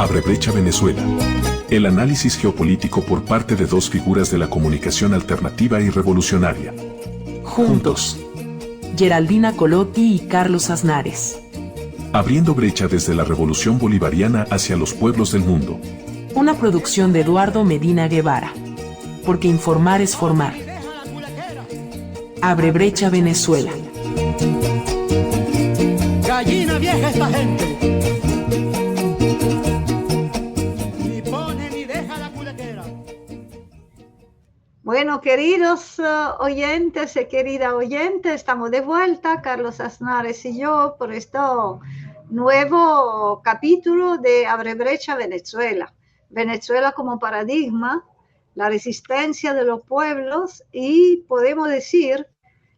Abre Brecha Venezuela. El análisis geopolítico por parte de dos figuras de la comunicación alternativa y revolucionaria. Juntos. Geraldina Colotti y Carlos Aznares. Abriendo brecha desde la revolución bolivariana hacia los pueblos del mundo. Una producción de Eduardo Medina Guevara. Porque informar es formar. Abre Brecha Venezuela. Gallina vieja esta gente. Ni pone ni deja la culequera. Bueno, queridos oyentes y querida oyente, estamos de vuelta, Carlos Aznares y yo, por este nuevo capítulo de Abre Brecha Venezuela. Venezuela como paradigma, la resistencia de los pueblos y podemos decir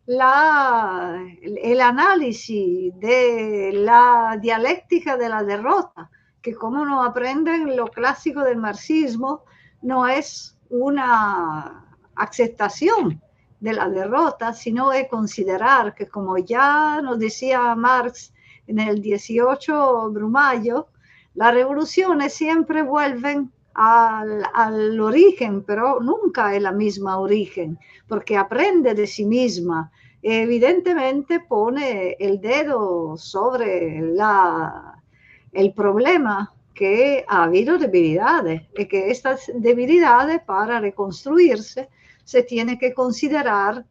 el análisis de la dialéctica de la derrota, que como nos aprenden lo clásico del marxismo, no es una aceptación de la derrota, sino es considerar que, como ya nos decía Marx en el 18 Brumayo, las revoluciones siempre vuelven al origen, pero nunca es la misma origen, porque aprende de sí misma. Evidentemente pone el dedo sobre el problema que ha habido debilidades y que estas debilidades para reconstruirse se tiene que considerar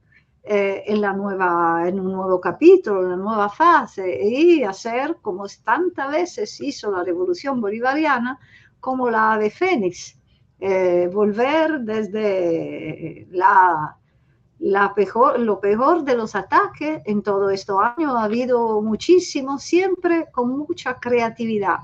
en un nuevo capítulo, en una nueva fase y hacer como tantas veces hizo la revolución bolivariana, como la ave fénix, volver desde lo peor de los ataques en todos estos años. Ha habido muchísimo, siempre con mucha creatividad,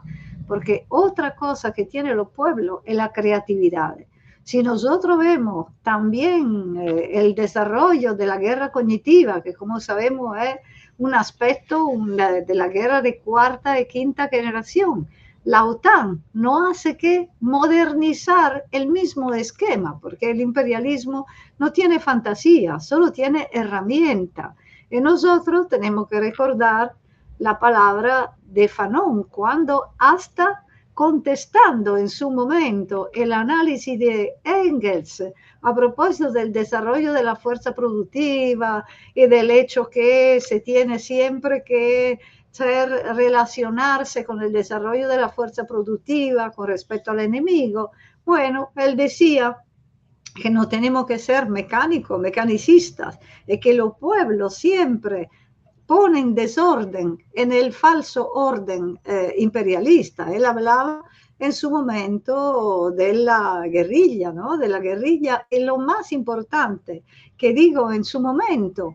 porque otra cosa que tienen los pueblos es la creatividad. Si nosotros vemos también el desarrollo de la guerra cognitiva, que como sabemos es un aspecto de la guerra de cuarta y quinta generación, la OTAN no hace que modernizar el mismo esquema, porque el imperialismo no tiene fantasía, solo tiene herramienta. Y nosotros tenemos que recordar la palabra de Fanon, cuando hasta contestando en su momento el análisis de Engels a propósito del desarrollo de la fuerza productiva y del hecho que se tiene siempre que relacionarse con el desarrollo de la fuerza productiva con respecto al enemigo. Bueno, él decía que no tenemos que ser mecanicistas, y que los pueblos siempre ponen desorden en el falso orden imperialista. Él hablaba en su momento de la guerrilla, ¿no? De la guerrilla, y lo más importante que digo en su momento,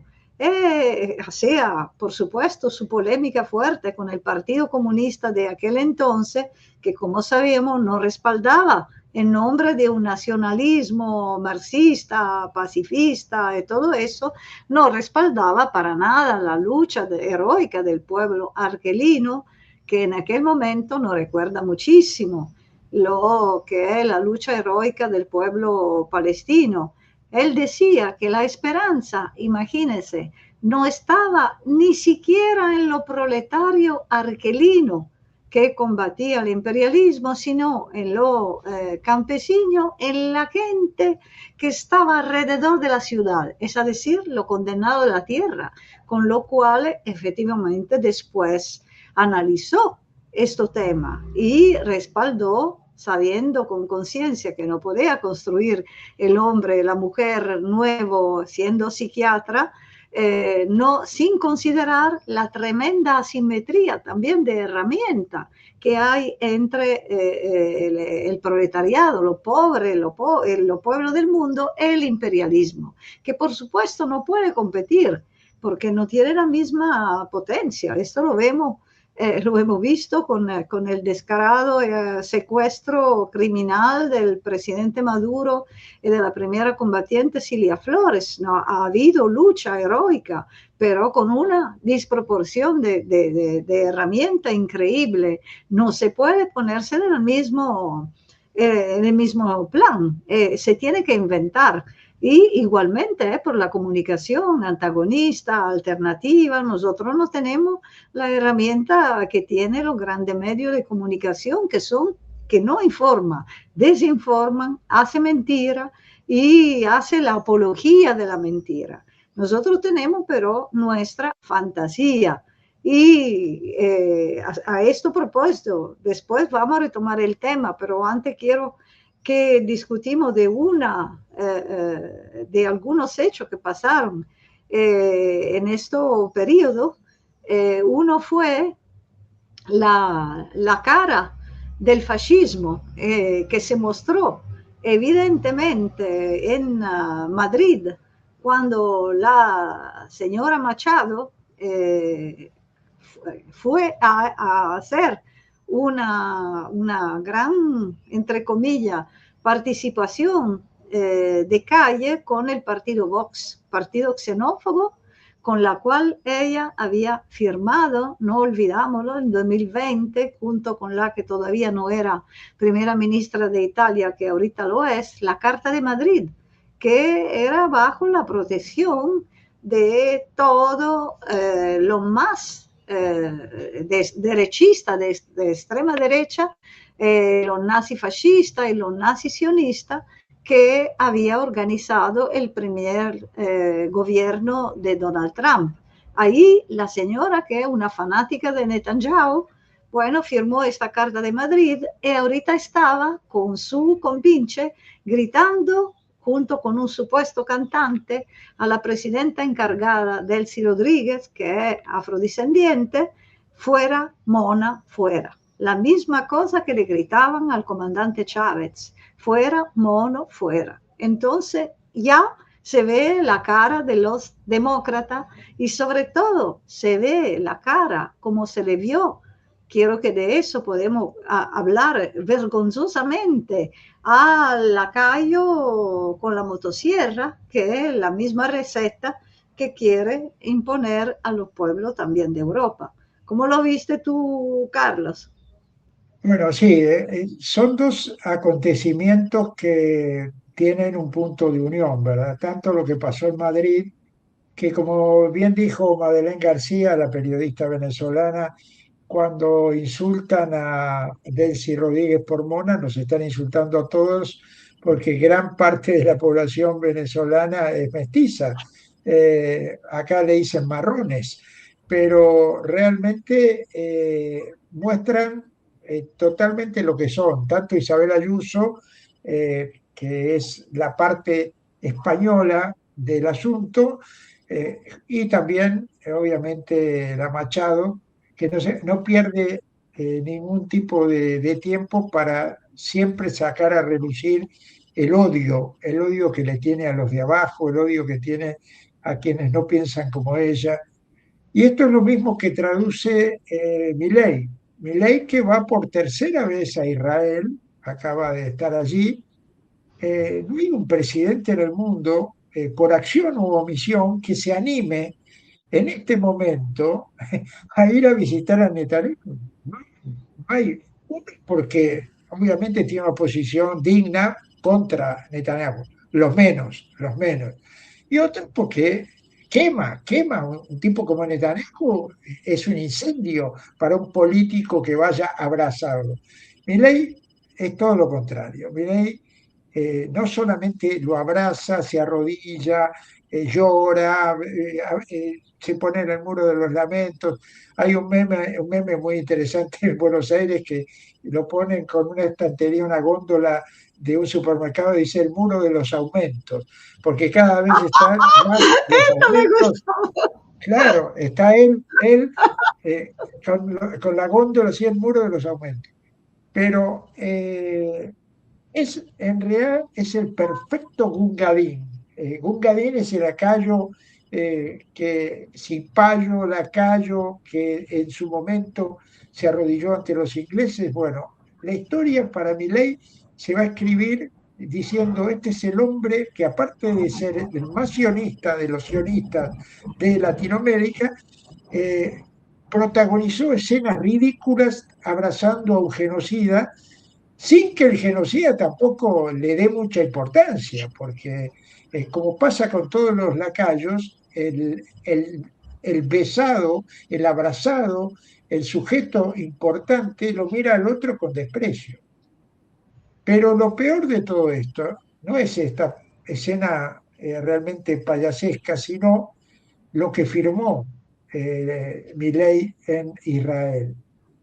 sea, por supuesto, su polémica fuerte con el Partido Comunista de aquel entonces, que como sabemos no respaldaba en nombre de un nacionalismo marxista, pacifista y todo eso, no respaldaba para nada la lucha heroica del pueblo argelino, que en aquel momento nos recuerda muchísimo lo que es la lucha heroica del pueblo palestino. Él decía que la esperanza, imagínense, no estaba ni siquiera en lo proletario argelino que combatía el imperialismo, sino en lo campesino, en la gente que estaba alrededor de la ciudad, es decir, lo condenado de la tierra, con lo cual efectivamente después analizó este tema y respaldó, sabiendo con conciencia que no podía construir el hombre, la mujer nuevo siendo psiquiatra, no, sin considerar la tremenda asimetría también de herramienta que hay entre el proletariado, lo pobre, los pueblos del mundo, el imperialismo, que por supuesto no puede competir porque no tiene la misma potencia. Esto lo hemos visto con el descarado secuestro criminal del presidente Maduro y de la primera combatiente Cilia Flores. No, ha habido lucha heroica, pero con una disproporción de herramienta increíble. No se puede ponerse en el mismo plan. Se tiene que inventar. Y igualmente por la comunicación antagonista, alternativa, nosotros no tenemos la herramienta que tienen los grandes medios de comunicación, que son que no informa, desinforman, hace mentira y hace la apología de la mentira. Nosotros tenemos, pero, nuestra fantasía. Y a este propósito, después vamos a retomar el tema, pero antes quiero que discutimos de algunos hechos que pasaron en este periodo. Uno fue la cara del fascismo que se mostró evidentemente en Madrid cuando la señora Machado fue a hacer una gran, entre comillas, participación de calle con el partido Vox, partido xenófobo, con la cual ella había firmado, no olvidámoslo, en 2020, junto con la que todavía no era primera ministra de Italia, que ahorita lo es, la Carta de Madrid, que era bajo la protección de todo lo más derechista, de extrema derecha, los nazifascistas y los nazisionistas que había organizado el primer gobierno de Donald Trump. Ahí la señora, que es una fanática de Netanyahu, bueno, firmó esta Carta de Madrid y ahorita estaba con su compinche gritando junto con un supuesto cantante a la presidenta encargada, Delcy Rodríguez, que es afrodescendiente: fuera, mona, fuera. La misma cosa que le gritaban al comandante Chávez: fuera, mono, fuera. Entonces ya se ve la cara de los demócratas y sobre todo se ve la cara como se le vio. Quiero que de eso podemos hablar vergonzosamente a Lacayo con la motosierra, que es la misma receta que quiere imponer a los pueblos también de Europa. ¿Cómo lo viste tú, Carlos? Bueno, sí, son dos acontecimientos que tienen un punto de unión, ¿verdad? Tanto lo que pasó en Madrid, que como bien dijo Madeleine García, la periodista venezolana, cuando insultan a Delcy Rodríguez por mona, nos están insultando a todos porque gran parte de la población venezolana es mestiza. Acá le dicen marrones, pero realmente muestran totalmente lo que son, tanto Isabel Ayuso, que es la parte española del asunto, y también, obviamente, la Machado, que no pierde ningún tipo de tiempo para siempre sacar a relucir el odio que le tiene a los de abajo, el odio que tiene a quienes no piensan como ella. Y esto es lo mismo que traduce Milei. Milei, que va por tercera vez a Israel, acaba de estar allí. No hay un presidente en el mundo, por acción u omisión, que se anime en este momento a ir a visitar a Netanyahu. No hay, uno, porque obviamente tiene una posición digna contra Netanyahu, los menos. Y otro porque quema un tipo como Netanyahu, es un incendio para un político que vaya a abrazarlo. Milei es todo lo contrario. Milei no solamente lo abraza, se arrodilla, llora, se pone en el muro de los lamentos. Hay un meme muy interesante en Buenos Aires que lo ponen con una estantería, una góndola de un supermercado, y dice el muro de los aumentos, porque cada vez están más los aumentos. Claro, está él con la góndola así, el muro de los aumentos. Pero en realidad es el perfecto Gungadín. Gungadín es el lacayo, Cipayo, lacayo, que en su momento se arrodilló ante los ingleses. Bueno, la historia para Milei se va a escribir diciendo: este es el hombre que, aparte de ser el más sionista de los sionistas de Latinoamérica, protagonizó escenas ridículas abrazando a un genocida, sin que el genocida tampoco le dé mucha importancia, porque como pasa con todos los lacayos, el besado, el abrazado, el sujeto importante lo mira al otro con desprecio. Pero lo peor de todo esto no es esta escena realmente payasesca, sino lo que firmó Milei en Israel.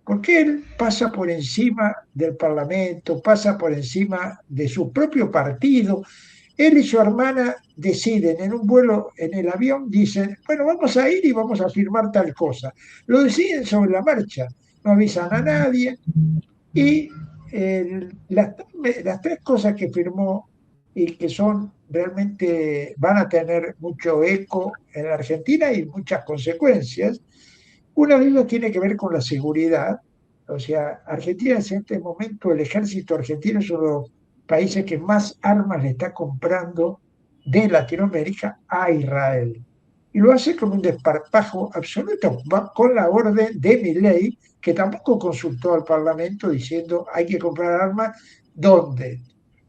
Porque él pasa por encima del Parlamento, pasa por encima de su propio partido. Él y su hermana deciden en un vuelo en el avión, dicen, bueno, vamos a ir y vamos a firmar tal cosa. Lo deciden sobre la marcha, no avisan a nadie, y las tres cosas que firmó y que son realmente van a tener mucho eco en la Argentina y muchas consecuencias. Una de ellas tiene que ver con la seguridad. O sea, Argentina en este momento, el ejército argentino es uno de los países que más armas le está comprando de Latinoamérica a Israel. Y lo hace con un desparpajo absoluto, con la orden de Milei, que tampoco consultó al Parlamento diciendo hay que comprar armas, ¿dónde?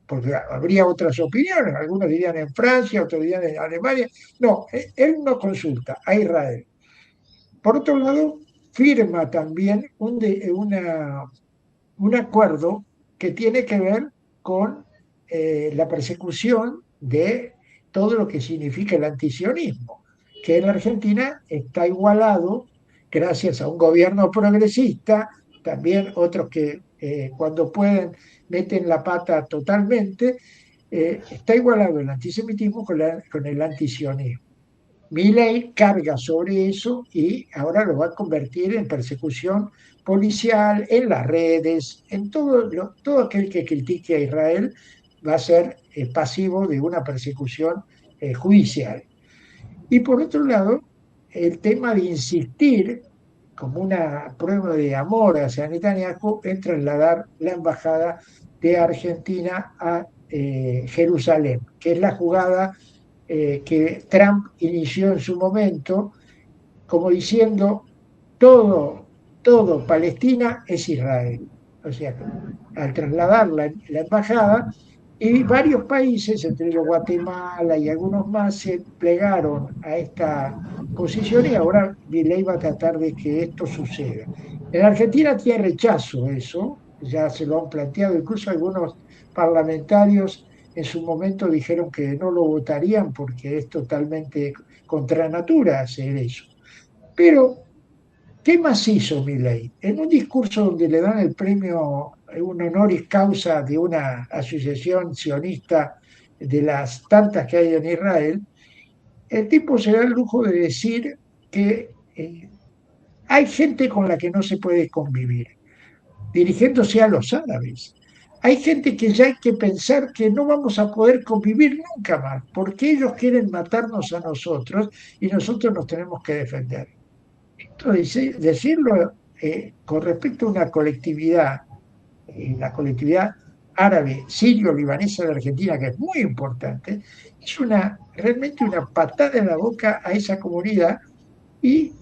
Porque habría otras opiniones, algunos dirían en Francia, otros dirían en Alemania. No, él no consulta a Israel. Por otro lado, firma también un acuerdo que tiene que ver con la persecución de todo lo que significa el antisionismo, que en la Argentina está igualado gracias a un gobierno progresista, también otros que cuando pueden meten la pata totalmente, está igualado el antisemitismo con el antisionismo. Milei carga sobre eso y ahora lo va a convertir en persecución policial, en las redes, en todo aquel que critique a Israel va a ser pasivo de una persecución judicial. Y por otro lado, el tema de insistir como una prueba de amor hacia Netanyahu en trasladar la embajada de Argentina a Jerusalén, que es la jugada que Trump inició en su momento, como diciendo, todo Palestina es Israel. O sea, al trasladar la embajada, y varios países, entre ellos Guatemala y algunos más, se plegaron a esta posición y ahora Milei va a tratar de que esto suceda. En Argentina tiene rechazo eso, ya se lo han planteado, incluso algunos parlamentarios en su momento dijeron que no lo votarían porque es totalmente contra natura hacer eso. Pero, ¿qué más hizo Milei? En un discurso donde le dan el premio, un honoris causa de una asociación sionista de las tantas que hay en Israel, el tipo se da el lujo de decir que hay gente con la que no se puede convivir, dirigiéndose a los árabes. Hay gente que ya hay que pensar que no vamos a poder convivir nunca más, porque ellos quieren matarnos a nosotros y nosotros nos tenemos que defender. Entonces, decirlo con respecto a una colectividad, la colectividad árabe, sirio-libanesa de Argentina, que es muy importante, es realmente una patada en la boca a esa comunidad y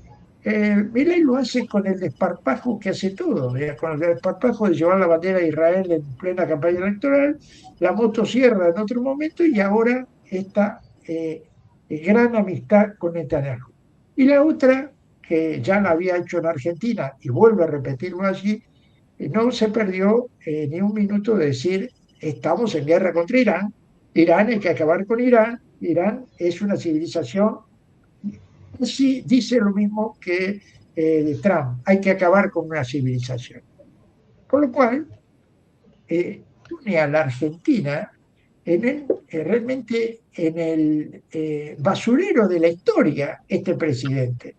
Milei lo hace con el desparpajo que hace todo, con el desparpajo de llevar la bandera de Israel en plena campaña electoral, la motosierra en otro momento y ahora esta gran amistad con Netanyahu. Y la otra, que ya la había hecho en Argentina y vuelve a repetirlo allí, no se perdió ni un minuto de decir estamos en guerra contra Irán, Irán hay que acabar con Irán, Irán es una civilización. Sí, dice lo mismo que Trump, hay que acabar con una civilización. Por lo cual, pone a la Argentina realmente en el basurero de la historia este presidente.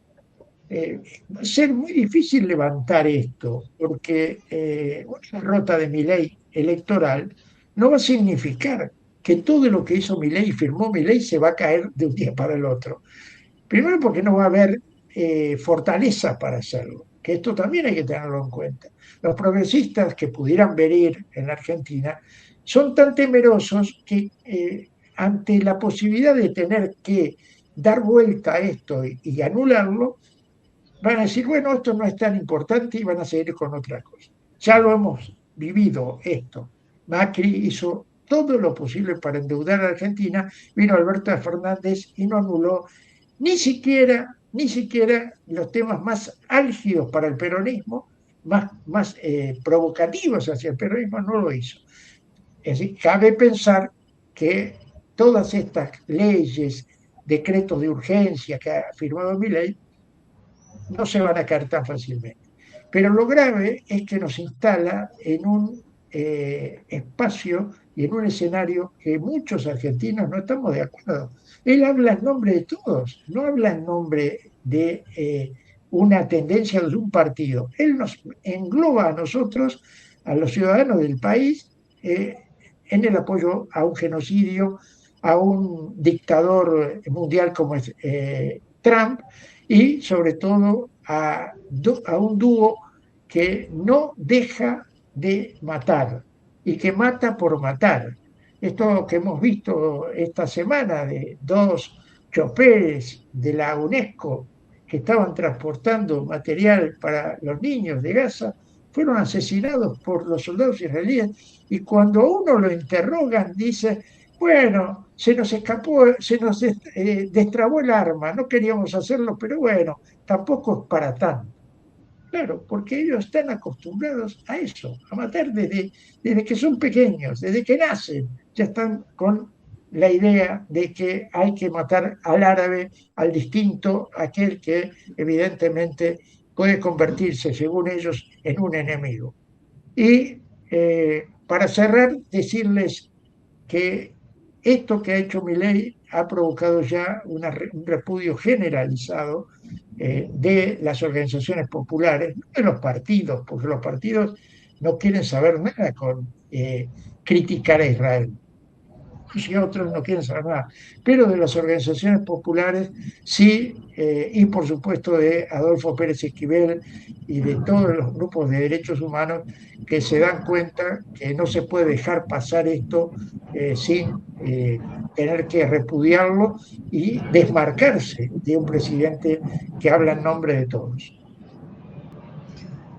Va a ser muy difícil levantar esto, porque una derrota de Milei electoral no va a significar que todo lo que hizo Milei y firmó Milei se va a caer de un día para el otro. Primero porque no va a haber fortaleza para hacerlo, que esto también hay que tenerlo en cuenta. Los progresistas que pudieran venir en la Argentina son tan temerosos que ante la posibilidad de tener que dar vuelta a esto y anularlo, van a decir, bueno, esto no es tan importante y van a seguir con otra cosa. Ya lo hemos vivido esto. Macri hizo todo lo posible para endeudar a Argentina, vino Alberto Fernández y no anuló ni siquiera los temas más álgidos para el peronismo, más provocativos hacia el peronismo, no lo hizo. Es decir, cabe pensar que todas estas leyes, decretos de urgencia que ha firmado Milei, no se van a caer tan fácilmente. Pero lo grave es que nos instala en un espacio y en un escenario que muchos argentinos no estamos de acuerdo. Él habla en nombre de todos, no habla en nombre de una tendencia de un partido. Él nos engloba a nosotros, a los ciudadanos del país, en el apoyo a un genocidio, a un dictador mundial como es Trump, y sobre todo a un dúo que no deja de matar y que mata por matar. Esto que hemos visto esta semana de dos choferes de la UNESCO que estaban transportando material para los niños de Gaza, fueron asesinados por los soldados israelíes, y cuando a uno lo interrogan dice, bueno, se nos escapó, se nos destrabó el arma, no queríamos hacerlo, pero bueno, tampoco es para tanto. Claro, porque ellos están acostumbrados a eso, a matar desde que son pequeños, desde que nacen, ya están con la idea de que hay que matar al árabe, al distinto, aquel que evidentemente puede convertirse, según ellos, en un enemigo. Y para cerrar, decirles que esto que ha hecho Milei ha provocado ya un repudio generalizado de las organizaciones populares, no de los partidos, porque los partidos no quieren saber nada con criticar a Israel, y otros no quieren saber nada, pero de las organizaciones populares sí, y por supuesto de Adolfo Pérez Esquivel y de todos los grupos de derechos humanos que se dan cuenta que no se puede dejar pasar esto sin tener que repudiarlo y desmarcarse de un presidente que habla en nombre de todos.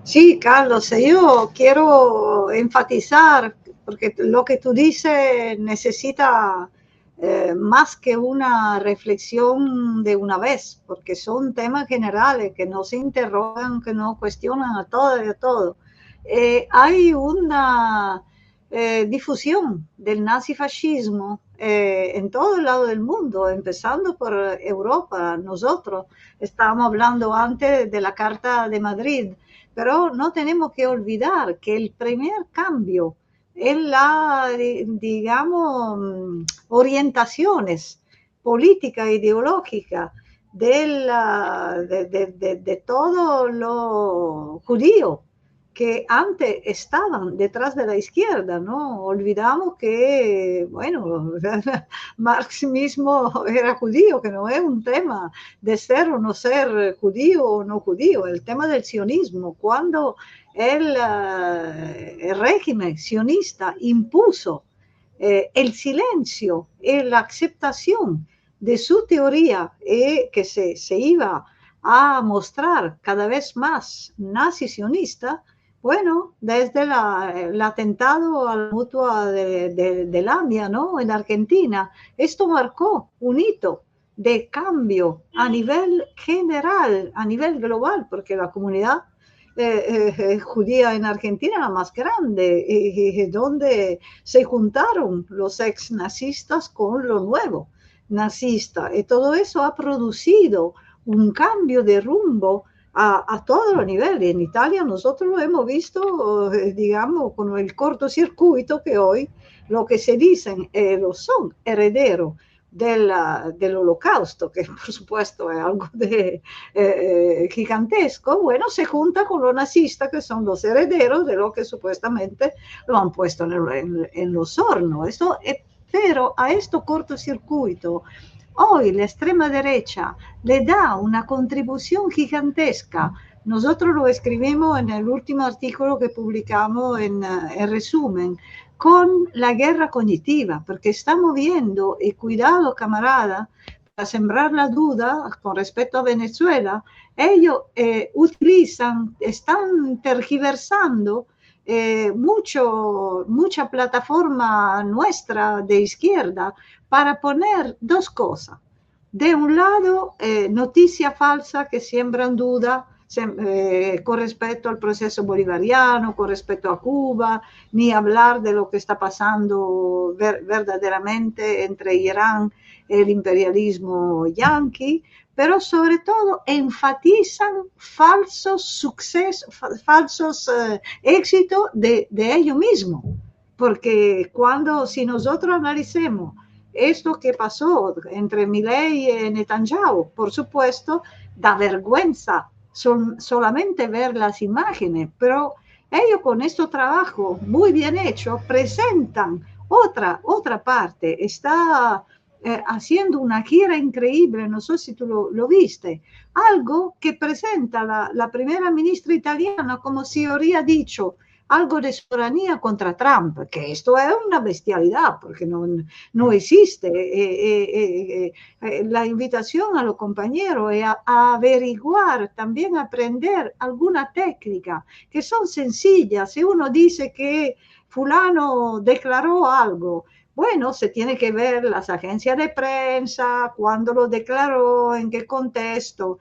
Sí, Carlos, yo quiero enfatizar, porque lo que tú dices necesita más que una reflexión de una vez, porque son temas generales que no se interrogan, que no cuestionan a todo y a todo. Hay una difusión del nazifascismo en todo el lado del mundo, empezando por Europa. Nosotros estábamos hablando antes de la Carta de Madrid, pero no tenemos que olvidar que el primer cambio en la, digamos, orientaciones políticas e ideológicas de todo lo judío que antes estaban detrás de la izquierda, ¿no? Olvidamos que, bueno, Marx mismo era judío, que no es un tema de ser o no ser judío o no judío, el tema del sionismo, cuando el régimen sionista impuso el silencio y la aceptación de su teoría que se iba a mostrar cada vez más nazi-sionista. Bueno, desde el atentado a la mutua de Lamia, ¿no? En Argentina, esto marcó un hito de cambio a nivel general, a nivel global, porque la comunidad judía en Argentina era más grande, donde se juntaron los ex nazistas con lo nuevo nazista, y todo eso ha producido un cambio de rumbo a todos los niveles. En Italia nosotros lo hemos visto, digamos, con el cortocircuito que hoy lo que se dicen lo son herederos del holocausto, que por supuesto es algo gigantesco. Bueno, se junta con los nazistas, que son los herederos de lo que supuestamente lo han puesto en los hornos. Pero a esto cortocircuito hoy la extrema derecha le da una contribución gigantesca. Nosotros lo escribimos en el último artículo que publicamos en resumen, con la guerra cognitiva, porque estamos viendo, y cuidado camarada, para sembrar la duda con respecto a Venezuela, ellos están tergiversando mucha plataforma nuestra de izquierda para poner dos cosas. De un lado, noticias falsas que siembran duda con respecto al proceso bolivariano, con respecto a Cuba, ni hablar de lo que está pasando verdaderamente entre Irán y el imperialismo yanqui, pero sobre todo enfatizan falsos éxitos de ellos mismos. Porque si nosotros analicemos esto que pasó entre Milei y Netanyahu, por supuesto, da vergüenza solamente ver las imágenes, pero ellos con este trabajo muy bien hecho presentan otra parte. Está haciendo una gira increíble, no sé si tú lo viste, algo que presenta la primera ministra italiana como si habría dicho algo de soberanía contra Trump, que esto es una bestialidad, porque no existe. La invitación a los compañeros es a averiguar, también aprender alguna técnica, que son sencillas. Si uno dice que fulano declaró algo, bueno, se tiene que ver las agencias de prensa, cuándo lo declaró, en qué contexto.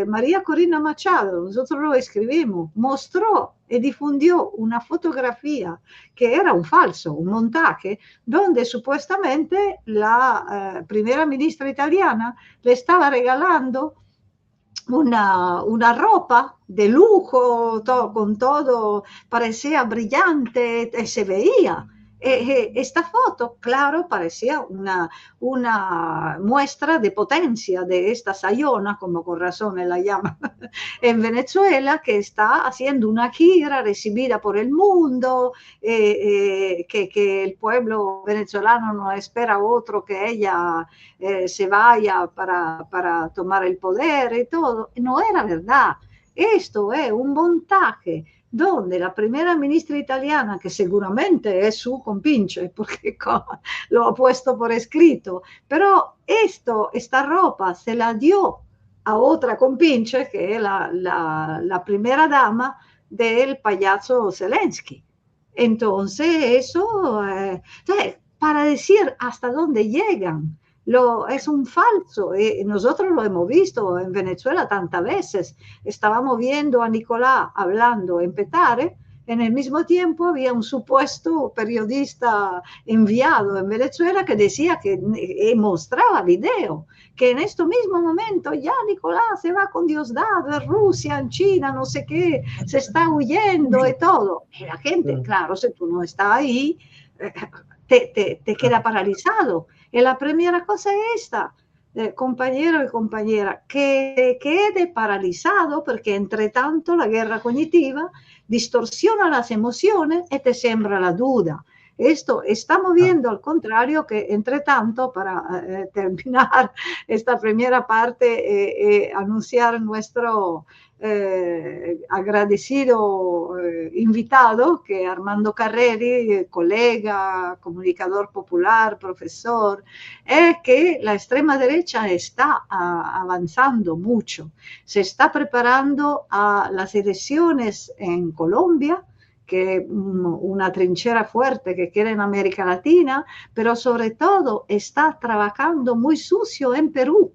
María Corina Machado, nosotros lo escribimos, mostró y difundió una fotografía que era un falso, un montaje, donde supuestamente la primera ministra italiana le estaba regalando una ropa de lujo, con todo, parecía brillante, se veía. Esta foto, claro, parecía una muestra de potencia de esta sayona, como con razón la llaman en Venezuela, que está haciendo una gira recibida por el mundo, que el pueblo venezolano no espera otro que ella se vaya para tomar el poder y todo. No era verdad. Esto es un montaje donde la primera ministra italiana, que seguramente es su compinche, porque lo ha puesto por escrito, pero esta ropa se la dio a otra compinche, que es la primera dama del payaso Zelensky. Entonces, eso, para decir hasta dónde llegan, es un falso. Nosotros lo hemos visto en Venezuela tantas veces. Estábamos viendo a Nicolás hablando en Petare, en el mismo tiempo había un supuesto periodista enviado en Venezuela que decía que mostraba video, que en este mismo momento ya Nicolás se va con Diosdado en Rusia, en China, no sé qué, se está huyendo y todo. Y la gente, claro, si tú no estás ahí, te queda paralizado. Y la primera cosa es esta, compañero y compañera, que quede paralizado, porque entre tanto la guerra cognitiva distorsiona las emociones y te siembra la duda. Esto estamos viendo, al contrario, que entre tanto, para terminar esta primera parte, anunciar nuestro agradecido invitado, que Armando Carreri, colega, comunicador popular, profesor, es que la extrema derecha está avanzando mucho. Se está preparando a las elecciones en Colombia, que es una trinchera fuerte que queda en América Latina, pero sobre todo está trabajando muy sucio en Perú.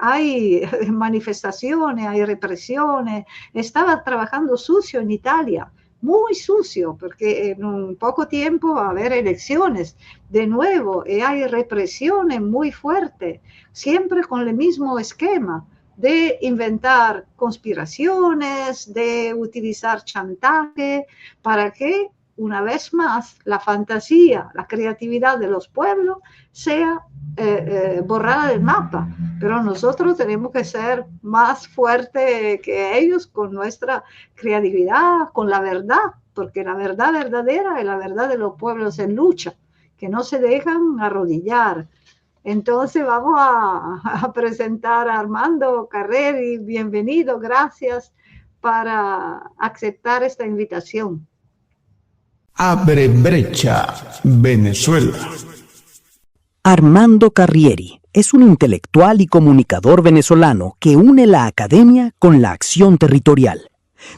Hay manifestaciones, hay represiones, estaba trabajando sucio en Italia, muy sucio, porque en un poco tiempo va a haber elecciones de nuevo y hay represiones muy fuertes, siempre con el mismo esquema de inventar conspiraciones, de utilizar chantaje, para que una vez más la fantasía, la creatividad de los pueblos sea borrada del mapa. Pero nosotros tenemos que ser más fuertes que ellos con nuestra creatividad, con la verdad, porque la verdad verdadera es la verdad de los pueblos en lucha, que no se dejan arrodillar. Entonces vamos a presentar a Armando Carreri. Bienvenido, gracias para aceptar esta invitación. Abre brecha, Venezuela. Armando Carrieri es un intelectual y comunicador venezolano que une la academia con la acción territorial.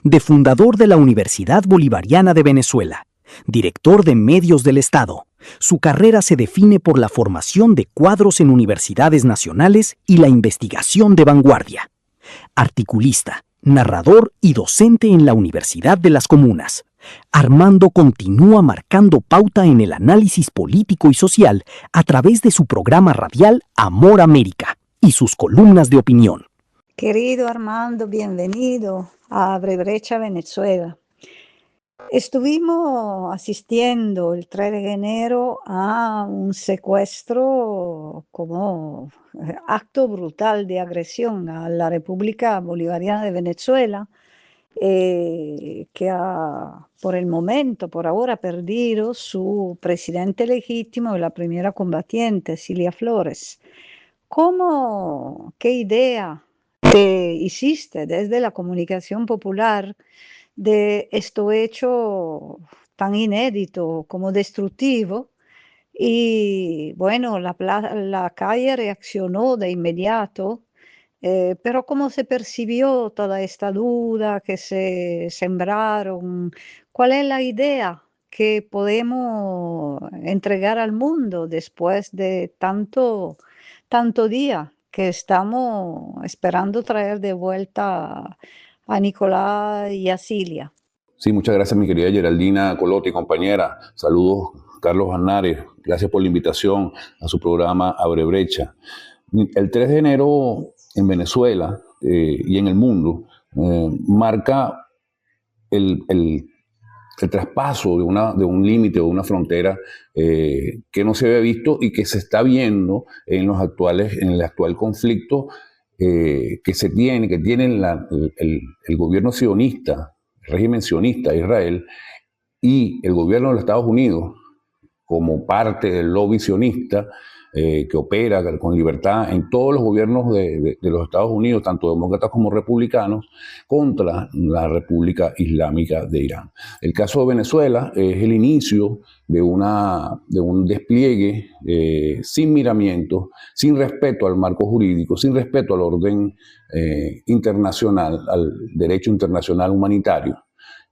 De fundador de la Universidad Bolivariana de Venezuela, director de Medios del Estado, su carrera se define por la formación de cuadros en universidades nacionales y la investigación de vanguardia. Articulista, narrador y docente en la Universidad de las Comunas, Armando continúa marcando pauta en el análisis político y social a través de su programa radial Amor América y sus columnas de opinión. Querido Armando, bienvenido a Abre Brecha Venezuela. Estuvimos asistiendo el 3 de enero a un secuestro como acto brutal de agresión a la República Bolivariana de Venezuela, que ha, por el momento, por ahora, perdido su presidente legítimo y la primera combatiente, Cilia Flores. ¿Qué idea te hiciste desde la comunicación popular de esto hecho tan inédito como destructivo? Y bueno, la calle reaccionó de inmediato, pero ¿cómo se percibió toda esta duda que se sembraron? ¿Cuál es la idea que podemos entregar al mundo después de tanto día que estamos esperando traer de vuelta a Nicolás y a Cilia? Sí, muchas gracias, mi querida Geraldina Colotti, compañera. Saludos, Carlos Annares. Gracias por la invitación a su programa Abre Brecha. El 3 de enero en Venezuela y en el mundo marca el traspaso de un límite o de una frontera que no se había visto y que se está viendo en el actual conflicto que tiene el gobierno sionista, el régimen sionista de Israel y el gobierno de los Estados Unidos como parte del lobby sionista que opera con libertad en todos los gobiernos de los Estados Unidos, tanto demócratas como republicanos, contra la República Islámica de Irán. El caso de Venezuela es el inicio de un despliegue sin miramientos, sin respeto al marco jurídico, sin respeto al orden internacional, al derecho internacional humanitario.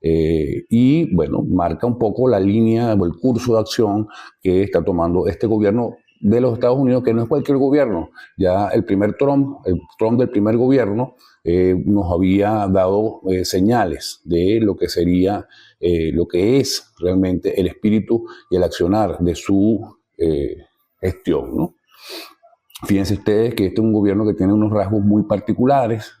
Y bueno, marca un poco la línea o el curso de acción que está tomando este gobierno de los Estados Unidos, que no es cualquier gobierno. Ya el Trump del primer gobierno nos había dado señales de lo que sería, lo que es realmente el espíritu y el accionar de su gestión, ¿no? Fíjense ustedes que este es un gobierno que tiene unos rasgos muy particulares,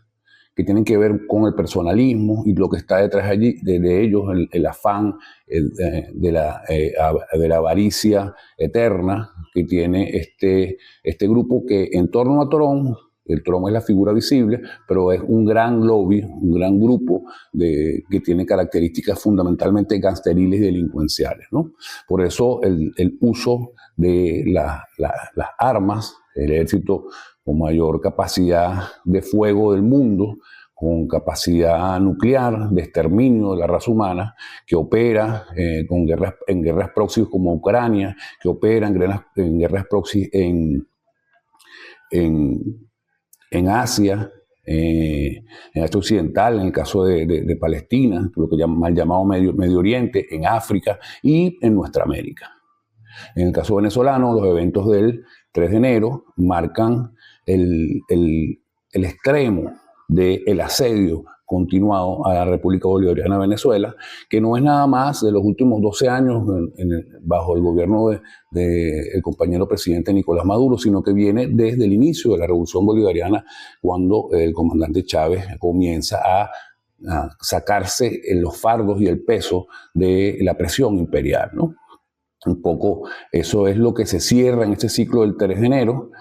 que tienen que ver con el personalismo y lo que está detrás allí de ellos, el afán de la avaricia eterna que tiene este grupo que en torno a Trump, el Trump es la figura visible, pero es un gran lobby, un gran grupo que tiene características fundamentalmente gangsteriles y delincuenciales, ¿no? Por eso el uso de las armas, el ejército con mayor capacidad de fuego del mundo, con capacidad nuclear de exterminio de la raza humana, que opera en guerras proxies como Ucrania, que opera en guerras proxies en Asia, en Asia Occidental, en el caso de Palestina, lo que mal llamado Medio Oriente, en África y en nuestra América. En el caso venezolano, los eventos del 3 de enero marcan el extremo del asedio continuado a la República Bolivariana de Venezuela, que no es nada más de los últimos 12 años bajo el gobierno del compañero presidente Nicolás Maduro, sino que viene desde el inicio de la Revolución Bolivariana, cuando el comandante Chávez comienza a sacarse los fardos y el peso de la presión imperial, ¿no? Un poco eso es lo que se cierra en este ciclo del 3 de enero.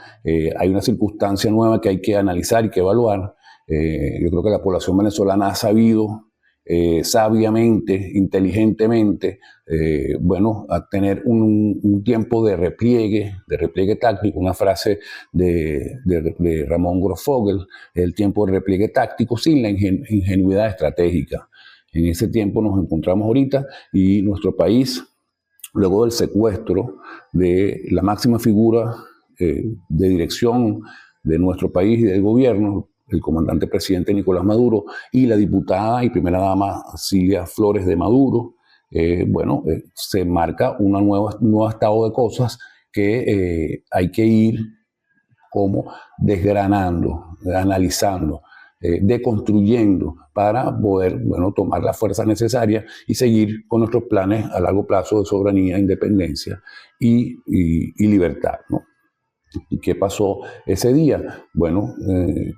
Hay una circunstancia nueva que hay que analizar y que evaluar. Yo creo que la población venezolana ha sabido sabiamente, inteligentemente, a tener un tiempo de repliegue táctico, una frase de Ramón Grosfogel, el tiempo de repliegue táctico sin la ingenuidad estratégica. En ese tiempo nos encontramos ahorita y nuestro país, luego del secuestro de la máxima figura de dirección de nuestro país y del gobierno, el comandante presidente Nicolás Maduro y la diputada y primera dama Cilia Flores de Maduro, se marca un nuevo estado de cosas que hay que ir como desgranando, analizando. deconstruyendo para poder, bueno, tomar la fuerza necesaria y seguir con nuestros planes a largo plazo de soberanía, independencia y libertad, ¿no? ¿Y qué pasó ese día? Bueno,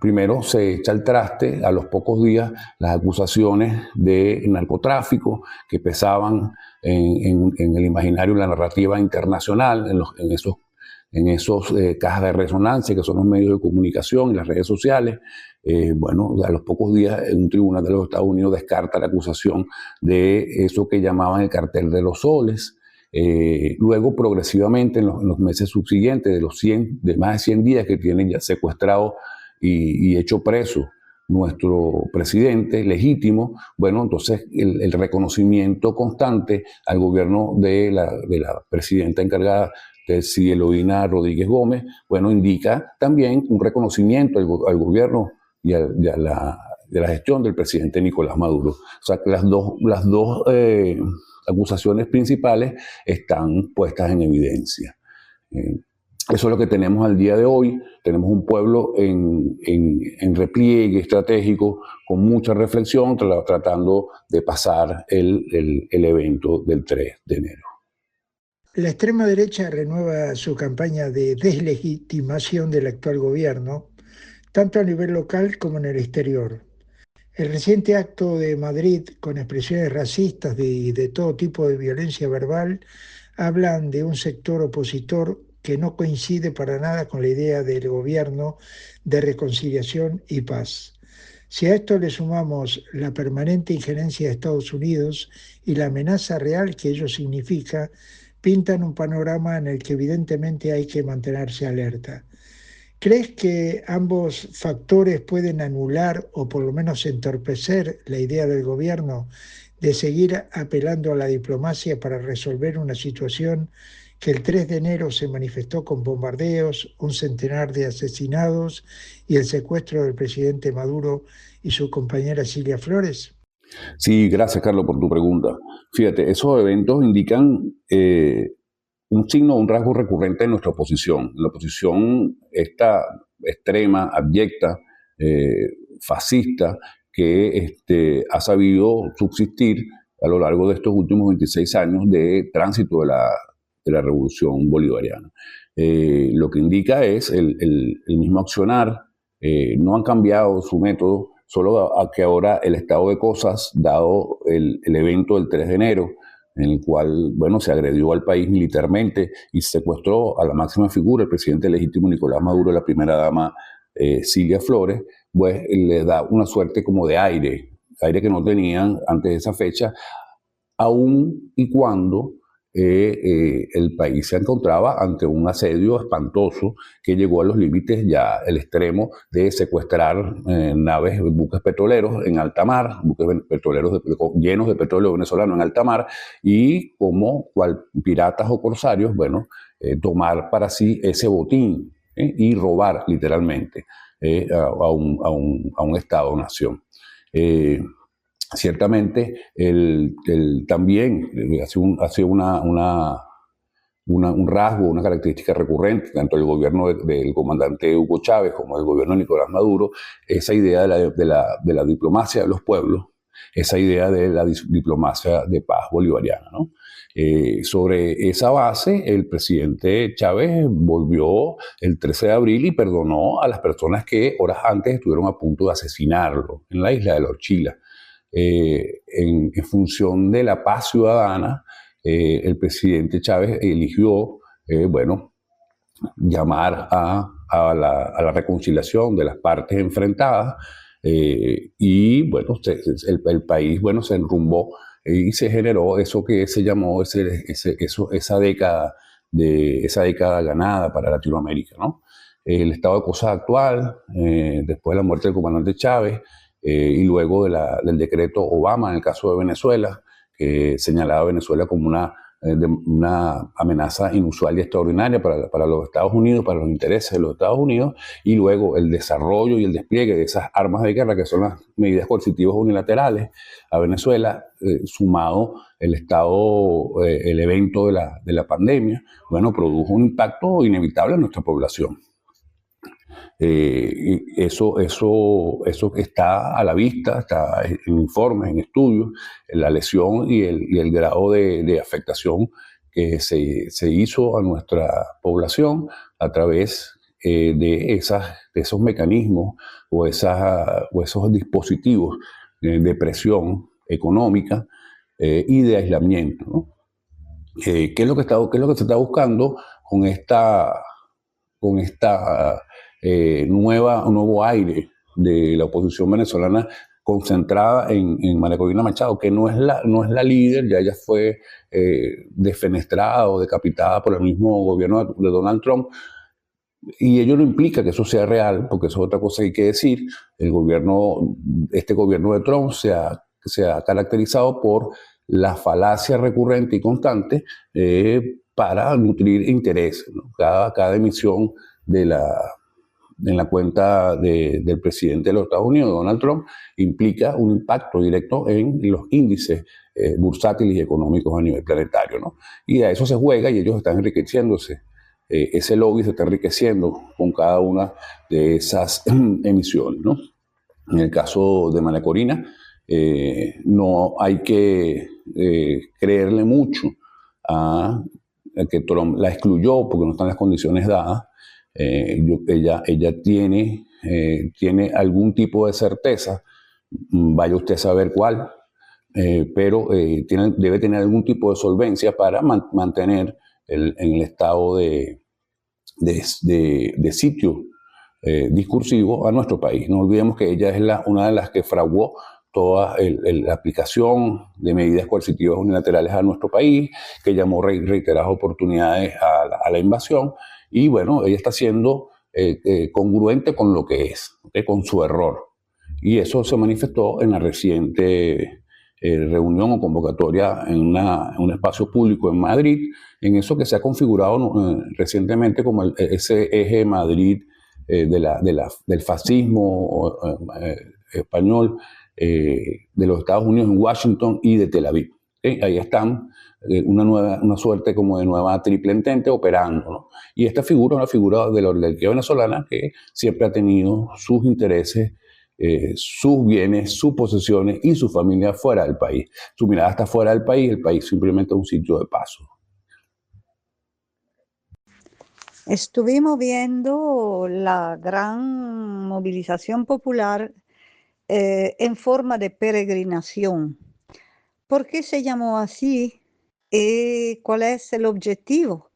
primero se echa al traste a los pocos días las acusaciones de narcotráfico que pesaban en el imaginario y la narrativa internacional, en esos cajas de resonancia que son los medios de comunicación y las redes sociales. Bueno, a los pocos días un tribunal de los Estados Unidos descarta la acusación de eso que llamaban el cartel de los soles. Luego, progresivamente, en los meses subsiguientes, de más de 100 días que tienen ya secuestrado y hecho preso nuestro presidente legítimo, bueno, entonces el reconocimiento constante al gobierno de la presidenta encargada, Silvia Eloína Rodríguez Gómez, bueno, indica también un reconocimiento al gobierno y a la gestión del presidente Nicolás Maduro. O sea, que las dos acusaciones principales están puestas en evidencia. Eso es lo que tenemos al día de hoy. Tenemos un pueblo en repliegue estratégico, con mucha reflexión, tratando de pasar el evento del 3 de enero. La extrema derecha renueva su campaña de deslegitimación del actual gobierno, tanto a nivel local como en el exterior. El reciente acto de Madrid, con expresiones racistas y de todo tipo de violencia verbal, hablan de un sector opositor que no coincide para nada con la idea del gobierno de reconciliación y paz. Si a esto le sumamos la permanente injerencia de Estados Unidos y la amenaza real que ello significa, pintan un panorama en el que evidentemente hay que mantenerse alerta. ¿Crees que ambos factores pueden anular o por lo menos entorpecer la idea del gobierno de seguir apelando a la diplomacia para resolver una situación que el 3 de enero se manifestó con bombardeos, un centenar de asesinados y el secuestro del presidente Maduro y su compañera Cilia Flores? Sí, gracias, Carlos, por tu pregunta. Fíjate, esos eventos indican un signo, un rasgo recurrente en nuestra oposición. La oposición esta extrema, abyecta, fascista, que ha sabido subsistir a lo largo de estos últimos 26 años de tránsito de la revolución bolivariana. Lo que indica es el mismo accionar. No han cambiado su método, solo a que ahora el estado de cosas, dado el evento del 3 de enero, en el cual, bueno, se agredió al país militarmente y secuestró a la máxima figura, el presidente legítimo Nicolás Maduro, la primera dama Cilia Flores, pues le da una suerte como de aire que no tenían antes de esa fecha, aun y cuando el país se encontraba ante un asedio espantoso que llegó a los límites ya el extremo de secuestrar naves, buques petroleros en alta mar, buques petroleros llenos de petróleo venezolano en alta mar, y como cual piratas o corsarios, bueno, tomar para sí ese botín y robar literalmente a un Estado-nación. Ciertamente, también hace un rasgo, una característica recurrente, tanto del gobierno del comandante Hugo Chávez como del gobierno de Nicolás Maduro, esa idea de la diplomacia de los pueblos, esa idea de la diplomacia de paz bolivariana, ¿no? Sobre esa base, el presidente Chávez volvió el 13 de abril y perdonó a las personas que horas antes estuvieron a punto de asesinarlo en la isla de La Orchila. En función de la paz ciudadana, el presidente Chávez eligió, llamar a la reconciliación de las partes enfrentadas y, bueno, el país, bueno, se enrumbó y se generó eso que se llamó esa década ganada para Latinoamérica, ¿no? El estado de cosas actual, después de la muerte del comandante Chávez, y luego del decreto Obama, en el caso de Venezuela, que señalaba a Venezuela como una amenaza inusual y extraordinaria para los Estados Unidos, para los intereses de los Estados Unidos, y luego el desarrollo y el despliegue de esas armas de guerra, que son las medidas coercitivas unilaterales a Venezuela, sumado el evento de la pandemia, bueno, produjo un impacto inevitable en nuestra población. Eso está a la vista, está en informes, en estudios, la lesión y el grado de afectación que se hizo a nuestra población a través de esos mecanismos o esos dispositivos de presión económica y de aislamiento, ¿no? ¿Qué es lo que se está buscando con esta nuevo aire de la oposición venezolana concentrada en María Corina Machado, que no es la líder, ya ella fue defenestrada o decapitada por el mismo gobierno de Donald Trump? Y ello no implica que eso sea real, porque eso es otra cosa que hay que decir. Este gobierno de Trump se ha caracterizado por la falacia recurrente y constante para nutrir intereses, ¿no? Cada emisión en la cuenta del presidente de los Estados Unidos, Donald Trump, implica un impacto directo en los índices bursátiles y económicos a nivel planetario, ¿no? Y a eso se juega y ellos están enriqueciéndose. Ese lobby se está enriqueciendo con cada una de esas emisiones, ¿no? En el caso de María Corina, no hay que creerle mucho a que Trump la excluyó porque no están las condiciones dadas. Ella tiene algún tipo de certeza, vaya usted a saber cuál, pero debe tener algún tipo de solvencia para mantener en el estado de sitio discursivo a nuestro país. No olvidemos que ella es una de las que fraguó toda la aplicación de medidas coercitivas unilaterales a nuestro país, que llamó reiteradas oportunidades a la invasión, y bueno, ella está siendo congruente con lo que es, con su error. Y eso se manifestó en la reciente reunión o convocatoria en un espacio público en Madrid, en eso que se ha configurado recientemente como ese eje Madrid del fascismo español, de los Estados Unidos en Washington y de Tel Aviv. Ahí están una suerte como de nueva triple entente operando, ¿no? Y esta figura es una figura de la oligarquía venezolana que siempre ha tenido sus intereses, sus bienes, sus posesiones y su familia fuera del país. Su mirada está fuera del país, el país simplemente es un sitio de paso. Estuvimos viendo la gran movilización popular en forma de peregrinación. ¿Por qué se llamó así? ¿Cuál es el objetivo?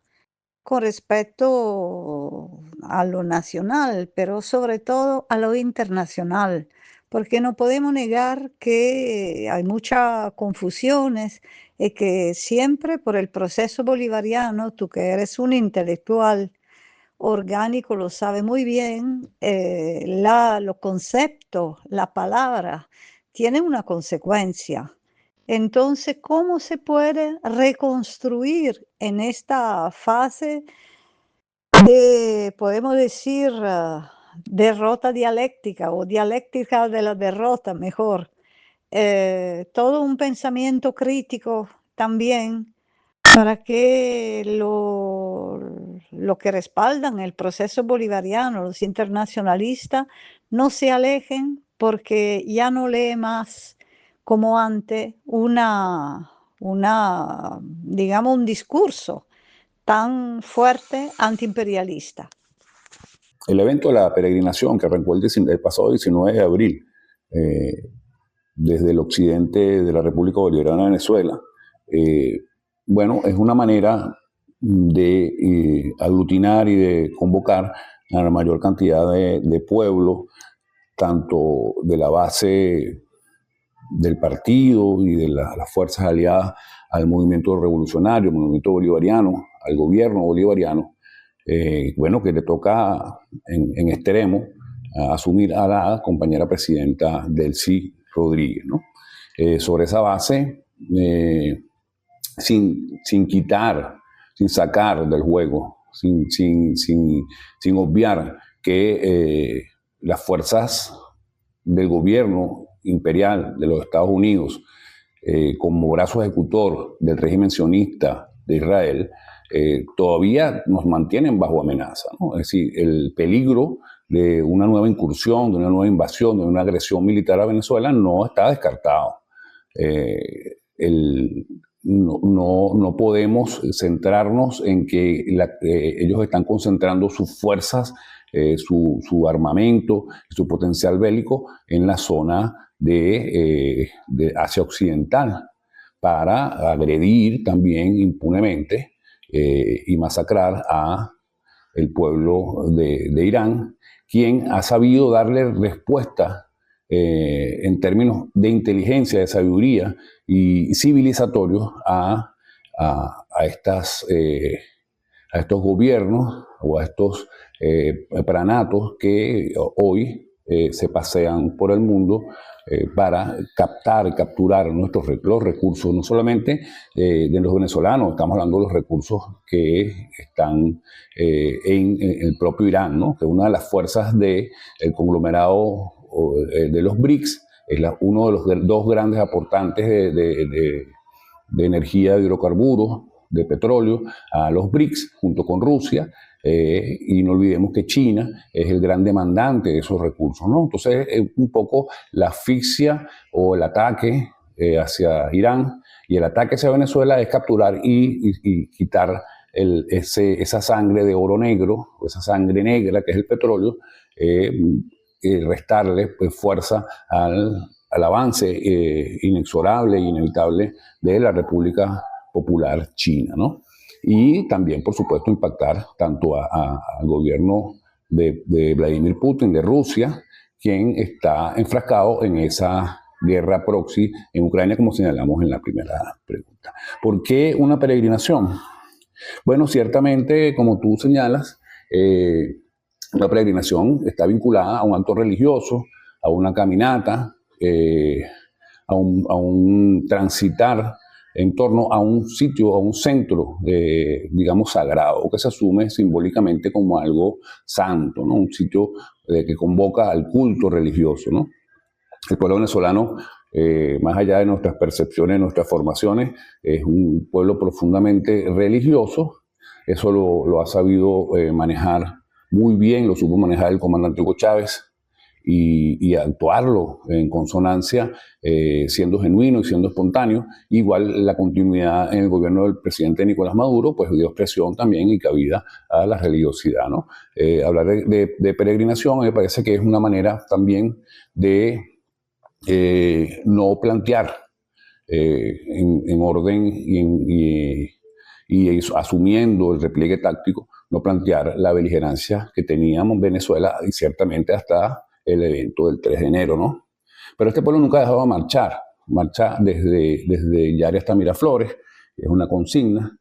Con respecto a lo nacional, pero sobre todo a lo internacional, porque no podemos negar que hay muchas confusiones y que siempre por el proceso bolivariano, tú que eres un intelectual orgánico lo sabe muy bien, los conceptos, la palabra, tienen una consecuencia. Entonces, ¿cómo se puede reconstruir en esta fase de, podemos decir, derrota dialéctica o dialéctica de la derrota, mejor? Todo un pensamiento crítico también para que lo que respaldan el proceso bolivariano, los internacionalistas, no se alejen porque ya no lee más como antes digamos, un discurso tan fuerte antiimperialista. El evento de la peregrinación que arrancó el pasado 19 de abril desde el occidente de la República Bolivariana de Venezuela, bueno, es una manera de aglutinar y de convocar a la mayor cantidad de pueblos, tanto de la base del partido y de las fuerzas aliadas al movimiento revolucionario, al movimiento bolivariano, al gobierno bolivariano, bueno, que le toca en extremo asumir a la compañera presidenta Delcy Rodríguez, ¿no? Sobre esa base, sin quitar, sin sacar del juego, sin obviar que las fuerzas del gobierno imperial de los Estados Unidos, como brazo ejecutor del régimen sionista de Israel, todavía nos mantienen bajo amenaza, ¿no? Es decir, el peligro de una nueva incursión, de una nueva invasión, de una agresión militar a Venezuela no está descartado. No podemos centrarnos en que ellos están concentrando sus fuerzas, su armamento, su potencial bélico en la zona de Asia Occidental para agredir también impunemente y masacrar a el pueblo de Irán, quien ha sabido darle respuesta en términos de inteligencia, de sabiduría y civilizatorios a estos gobiernos o a estos pranatos que hoy se pasean por el mundo para capturar los recursos, no solamente de los venezolanos, estamos hablando de los recursos que están en el propio Irán, ¿no? Que una de las fuerzas del conglomerado de los BRICS es uno de los dos grandes aportantes de energía, de hidrocarburos, de petróleo a los BRICS junto con Rusia. Y no olvidemos que China es el gran demandante de esos recursos, ¿no? Entonces, un poco la asfixia o el ataque hacia Irán y el ataque hacia Venezuela es capturar y quitar esa sangre de oro negro, o esa sangre negra que es el petróleo, restarle pues, fuerza al avance inexorable e inevitable de la República Popular China, ¿no? Y también, por supuesto, impactar tanto al gobierno de Vladimir Putin, de Rusia, quien está enfrascado en esa guerra proxy en Ucrania, como señalamos en la primera pregunta. ¿Por qué una peregrinación? Bueno, ciertamente, como tú señalas, una peregrinación está vinculada a un acto religioso, a una caminata, a un transitar en torno a un sitio, a un centro, digamos, sagrado, que se asume simbólicamente como algo santo, ¿no? Un sitio que convoca al culto religioso, ¿no? El pueblo venezolano, más allá de nuestras percepciones, nuestras formaciones, es un pueblo profundamente religioso. Eso lo ha sabido manejar muy bien, lo supo manejar el comandante Hugo Chávez, y actuarlo en consonancia, siendo genuino y siendo espontáneo. Igual la continuidad en el gobierno del presidente Nicolás Maduro, pues dio expresión también y cabida a la religiosidad, ¿no? Hablar de peregrinación me parece que es una manera también de no plantear en orden y asumiendo el repliegue táctico, no plantear la beligerancia que teníamos en Venezuela y ciertamente hasta el evento del 3 de enero, ¿no? Pero este pueblo nunca ha dejado de marcha desde Yare hasta Miraflores, es una consigna,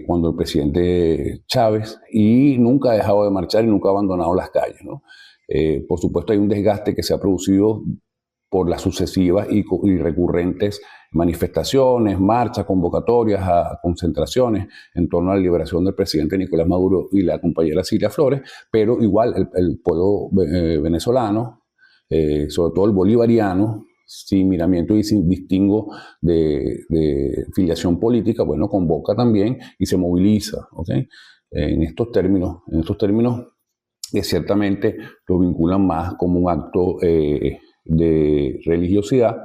cuando el presidente Chávez, y nunca ha dejado de marchar y nunca ha abandonado las calles, ¿no? Por supuesto hay un desgaste que se ha producido por las sucesivas y recurrentes manifestaciones, marchas, convocatorias a concentraciones en torno a la liberación del presidente Nicolás Maduro y la compañera Cilia Flores, pero igual el pueblo venezolano, sobre todo el bolivariano, sin miramiento y sin distingo de filiación política, bueno, convoca también y se moviliza, ¿ok? En estos términos que ciertamente lo vinculan más como un acto de religiosidad,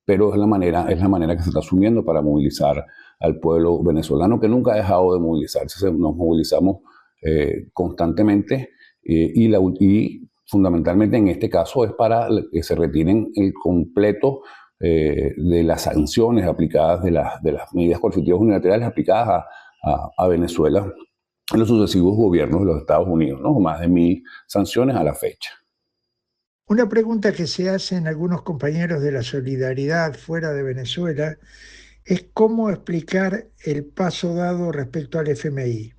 pero es la manera que se está asumiendo para movilizar al pueblo venezolano, que nunca ha dejado de movilizarse. Nos movilizamos constantemente y fundamentalmente en este caso es para que se retiren el completo de las sanciones aplicadas, de las medidas coercitivas unilaterales aplicadas a Venezuela en los sucesivos gobiernos de los Estados Unidos, ¿no? Más de 1.000 sanciones a la fecha. Una pregunta que se hacen algunos compañeros de la solidaridad fuera de Venezuela es cómo explicar el paso dado respecto al FMI,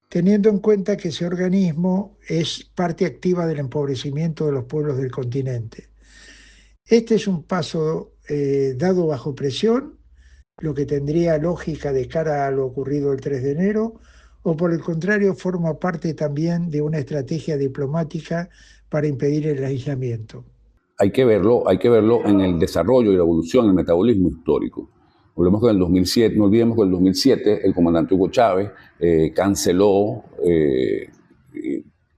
teniendo en cuenta que ese organismo es parte activa del empobrecimiento de los pueblos del continente. Este es un paso dado bajo presión, lo que tendría lógica de cara a lo ocurrido el 3 de enero, o por el contrario forma parte también de una estrategia diplomática para impedir el aislamiento. Hay que verlo en el desarrollo y la evolución, el metabolismo histórico. No olvidemos que en el 2007 el comandante Hugo Chávez canceló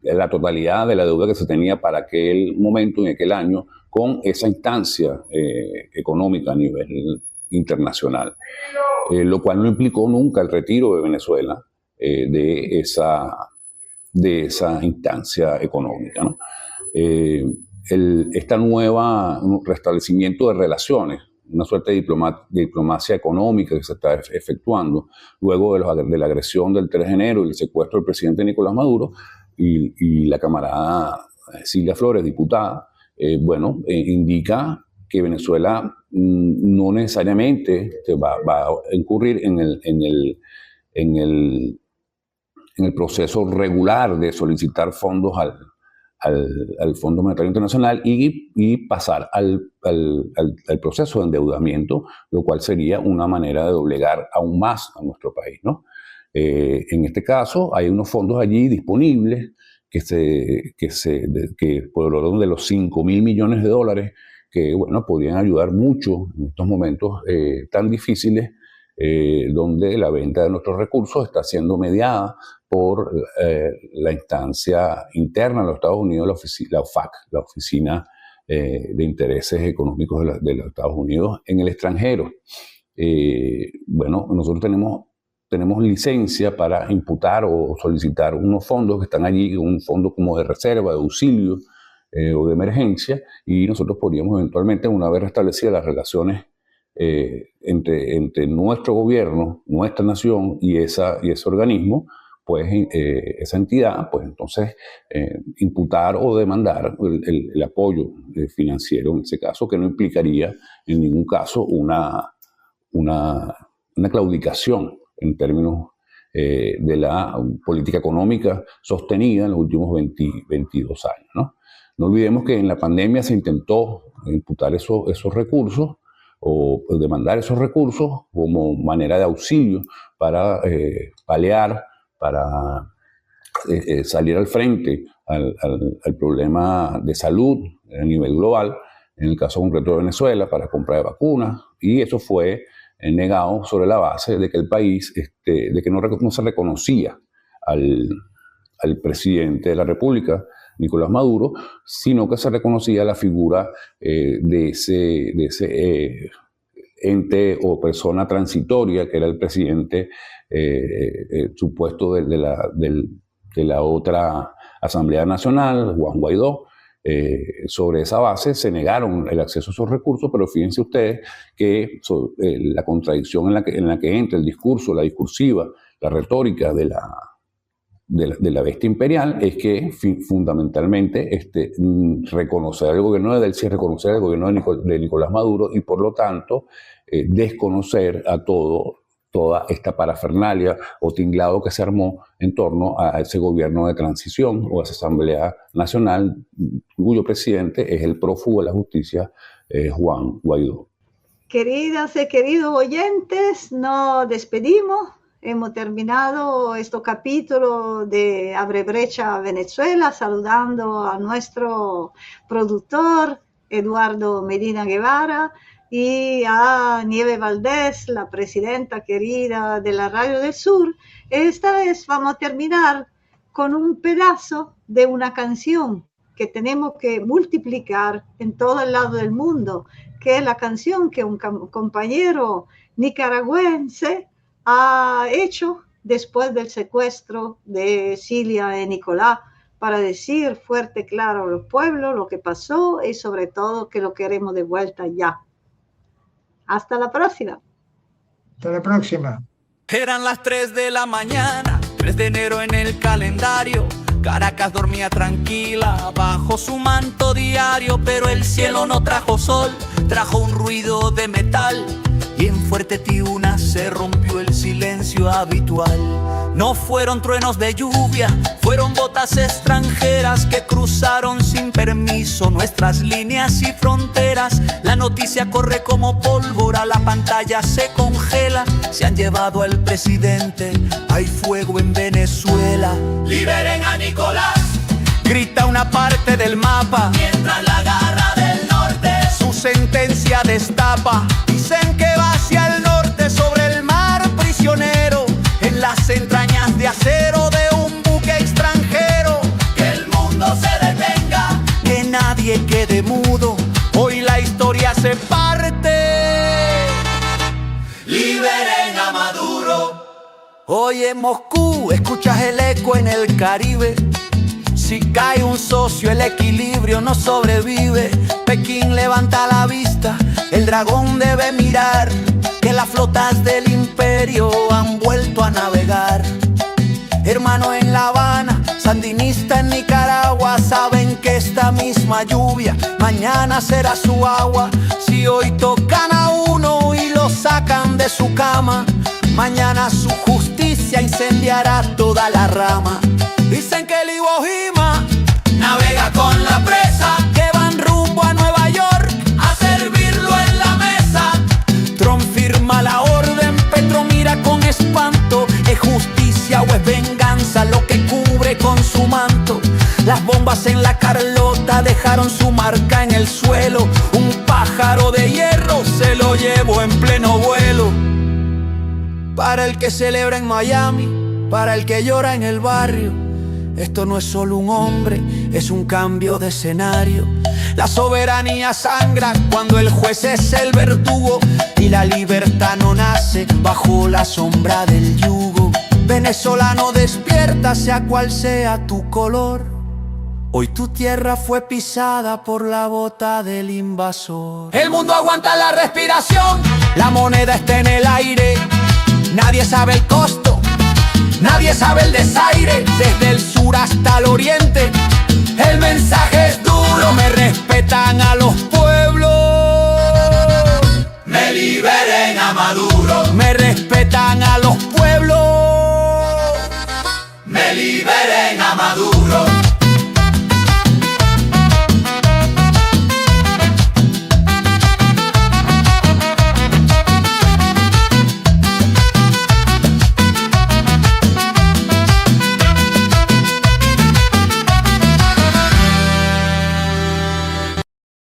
la totalidad de la deuda que se tenía para aquel momento, en aquel año, con esa instancia económica a nivel internacional, lo cual no implicó nunca el retiro de Venezuela de esa instancia económica, ¿no? Esta nueva restablecimiento de relaciones, una suerte de diplomacia económica que se está efectuando luego de la agresión del 3 de enero y el secuestro del presidente Nicolás Maduro y la camarada Cilia Flores, diputada, indica que Venezuela no necesariamente va a incurrir en el proceso regular de solicitar fondos al Fondo Monetario Internacional y pasar al proceso de endeudamiento, lo cual sería una manera de doblegar aún más a nuestro país, ¿no? En este caso hay unos fondos allí disponibles que por el orden de los $5.000 millones que podrían ayudar mucho en estos momentos tan difíciles, donde la venta de nuestros recursos está siendo mediada por la instancia interna de los Estados Unidos, la OFAC, la Oficina de Intereses Económicos de los Estados Unidos en el extranjero. Nosotros tenemos licencia para imputar o solicitar unos fondos que están allí, un fondo como de reserva, de auxilio o de emergencia, y nosotros podríamos eventualmente, una vez restablecidas las relaciones entre nuestro gobierno, nuestra nación y ese organismo, pues esa entidad, pues entonces imputar o demandar el apoyo financiero en ese caso, que no implicaría en ningún caso una claudicación en términos de la política económica sostenida en los últimos 22 años, ¿no? No olvidemos que en la pandemia se intentó imputar esos recursos o demandar esos recursos como manera de auxilio para paliar, para salir al frente al problema de salud a nivel global, en el caso concreto de Venezuela, para compra de vacunas, y eso fue negado sobre la base de que el país, de que no se reconocía al presidente de la República, Nicolás Maduro, sino que se reconocía la figura de ese ente o persona transitoria que era el presidente supuesto de la otra Asamblea Nacional, Juan Guaidó. Sobre esa base se negaron el acceso a esos recursos, pero fíjense ustedes que la contradicción en la que entra el discurso, la discursiva, la retórica de la bestia imperial es que fundamentalmente reconocer el gobierno de Delcy es reconocer el gobierno de Nicolás Maduro y por lo tanto desconocer a toda esta parafernalia o tinglado que se armó en torno a ese gobierno de transición o a esa Asamblea Nacional cuyo presidente es el prófugo de la justicia, Juan Guaidó. Queridas y queridos oyentes, nos despedimos. Hemos terminado este capítulo de Abre Brecha Venezuela, saludando a nuestro productor, Eduardo Medina Guevara, y a Nieve Valdés, la presidenta querida de la Radio del Sur. Esta vez vamos a terminar con un pedazo de una canción que tenemos que multiplicar en todo el lado del mundo, que es la canción que un compañero nicaragüense ha hecho después del secuestro de Cilia y Nicolás, para decir fuerte, claro, a los pueblos lo que pasó y sobre todo que lo queremos de vuelta ya. Hasta la próxima. Hasta la próxima. Eran las 3 de la mañana, 3 de enero en el calendario. Caracas dormía tranquila bajo su manto diario, pero el cielo no trajo sol, trajo un ruido de metal. Y en Fuerte Tiuna se rompió el silencio habitual. No fueron truenos de lluvia, fueron botas extranjeras que cruzaron sin permiso nuestras líneas y fronteras. La noticia corre como pólvora, la pantalla se congela. Se han llevado al presidente, hay fuego en Venezuela. ¡Liberen a Nicolás!, grita una parte del mapa, mientras la garra del norte su sentencia destapa. Dicen que va hacia el norte, las entrañas de acero de un buque extranjero. Que el mundo se detenga, que nadie quede mudo. Hoy la historia se parte. Liberen a Maduro. Hoy en Moscú escuchas el eco en el Caribe. Si cae un socio, el equilibrio no sobrevive. Pekín levanta la vista, el dragón debe mirar que las flotas del imperio han vuelto a navegar. Hermano en La Habana, sandinista en Nicaragua, saben que esta misma lluvia mañana será su agua. Si hoy tocan a uno y lo sacan de su cama, mañana su justicia incendiará toda la rama. Dicen que el Iwo Jima navega con la presa, que van rumbo a Nueva York a servirlo en la mesa. Trump firma la orden, Petro mira con espanto. ¿Es justicia o es venganza lo que cubre con su manto? Las bombas en la Carlota dejaron su marca en el suelo. Un pájaro de hierro se lo llevó en pleno vuelo. Para el que celebra en Miami, para el que llora en el barrio, esto no es solo un hombre, es un cambio de escenario. La soberanía sangra cuando el juez es el verdugo y la libertad no nace bajo la sombra del yugo. Venezolano, despierta, sea cual sea tu color. Hoy tu tierra fue pisada por la bota del invasor. El mundo aguanta la respiración, la moneda está en el aire. Nadie sabe el costo, nadie sabe el desaire. Desde el sur hasta el oriente, el mensaje es duro. Me respetan a los pobres